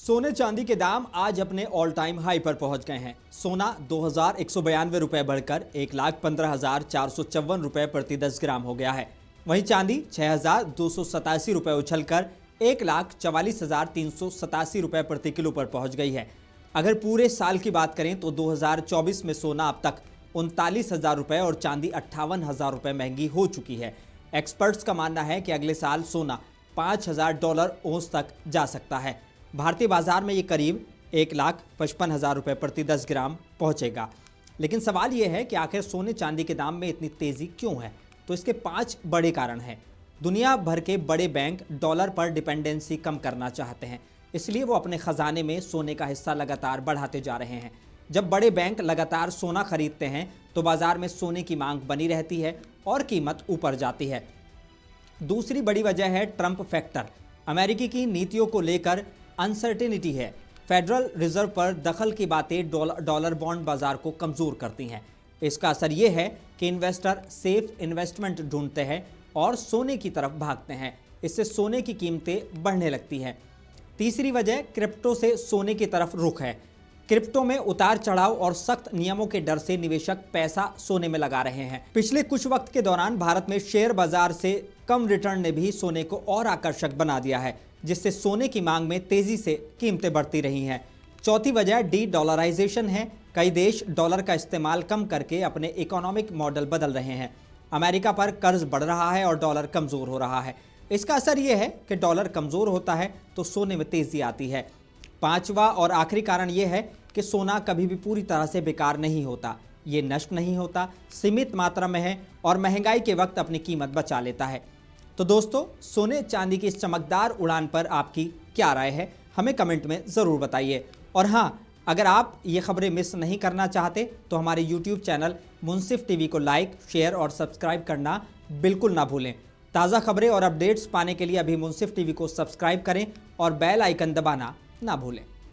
सोने चांदी के दाम आज अपने ऑल टाइम हाई पर पहुंच गए हैं। सोना 2192 रुपए बढ़कर 1,15,454 रुपए प्रति 10 ग्राम हो गया है। वहीं चांदी 6,287 रुपए उछलकर 1,44,387 रुपए प्रति किलो पर पहुंच गई है। अगर पूरे साल की बात करें तो 2024 में सोना अब तक 39,000 रुपए और चांदी 58,000 रुपए महंगी हो चुकी है। एक्सपर्ट्स का मानना है कि अगले साल सोना $5,000 औंस तक जा सकता है। भारतीय बाजार में ये करीब 1,55,000 रुपए प्रति 10 ग्राम पहुंचेगा। लेकिन सवाल ये है कि आखिर सोने चांदी के दाम में इतनी तेजी क्यों है? तो इसके 5 बड़े कारण हैं। दुनिया भर के बड़े बैंक डॉलर पर डिपेंडेंसी कम करना चाहते हैं, इसलिए वो अपने खजाने में सोने का हिस्सा लगातार बढ़ाते जा रहे हैं। जब बड़े बैंक लगातार सोना खरीदते हैं तो बाजार में सोने की मांग बनी रहती है और कीमत ऊपर जाती है। दूसरी बड़ी वजह है ट्रंप फैक्टर। अमेरिकी की नीतियों को लेकर अनसर्टेनिटी है। फेडरल रिजर्व पर दखल की बातें डॉलर बॉन्ड बाजार को कमजोर करती हैं। इसका असर यह है कि इन्वेस्टर सेफ इन्वेस्टमेंट ढूंढते हैं और सोने की तरफ भागते हैं। इससे सोने की कीमतें बढ़ने लगती हैं। तीसरी वजह क्रिप्टो से सोने की तरफ रुख है। क्रिप्टो में उतार चढ़ाव और सख्त नियमों के डर से निवेशक पैसा सोने में लगा रहे हैं। पिछले कुछ वक्त के दौरान भारत में शेयर बाजार से कम रिटर्न ने भी सोने को और आकर्षक बना दिया है, जिससे सोने की मांग में तेजी से कीमतें बढ़ती रही हैं। चौथी वजह डी डॉलराइजेशन है। कई देश डॉलर का इस्तेमाल कम करके अपने इकोनॉमिक मॉडल बदल रहे हैं। अमेरिका पर कर्ज बढ़ रहा है और डॉलर कमज़ोर हो रहा है। इसका असर यह है कि डॉलर कमज़ोर होता है तो सोने में तेज़ी आती है। पांचवा और आखिरी कारण यह है कि सोना कभी भी पूरी तरह से बेकार नहीं होता। ये नष्ट नहीं होता, सीमित मात्रा में है और महंगाई के वक्त अपनी कीमत बचा लेता है। तो दोस्तों, सोने चांदी की इस चमकदार उड़ान पर आपकी क्या राय है, हमें कमेंट में ज़रूर बताइए। और हाँ, अगर आप ये खबरें मिस नहीं करना चाहते तो हमारे यूट्यूब चैनल मुंसिफ टीवी को लाइक, शेयर और सब्सक्राइब करना बिल्कुल ना भूलें। ताज़ा खबरें और अपडेट्स पाने के लिए अभी मुंसिफ टीवी को सब्सक्राइब करें और बेल आइकन दबाना ना भूलें।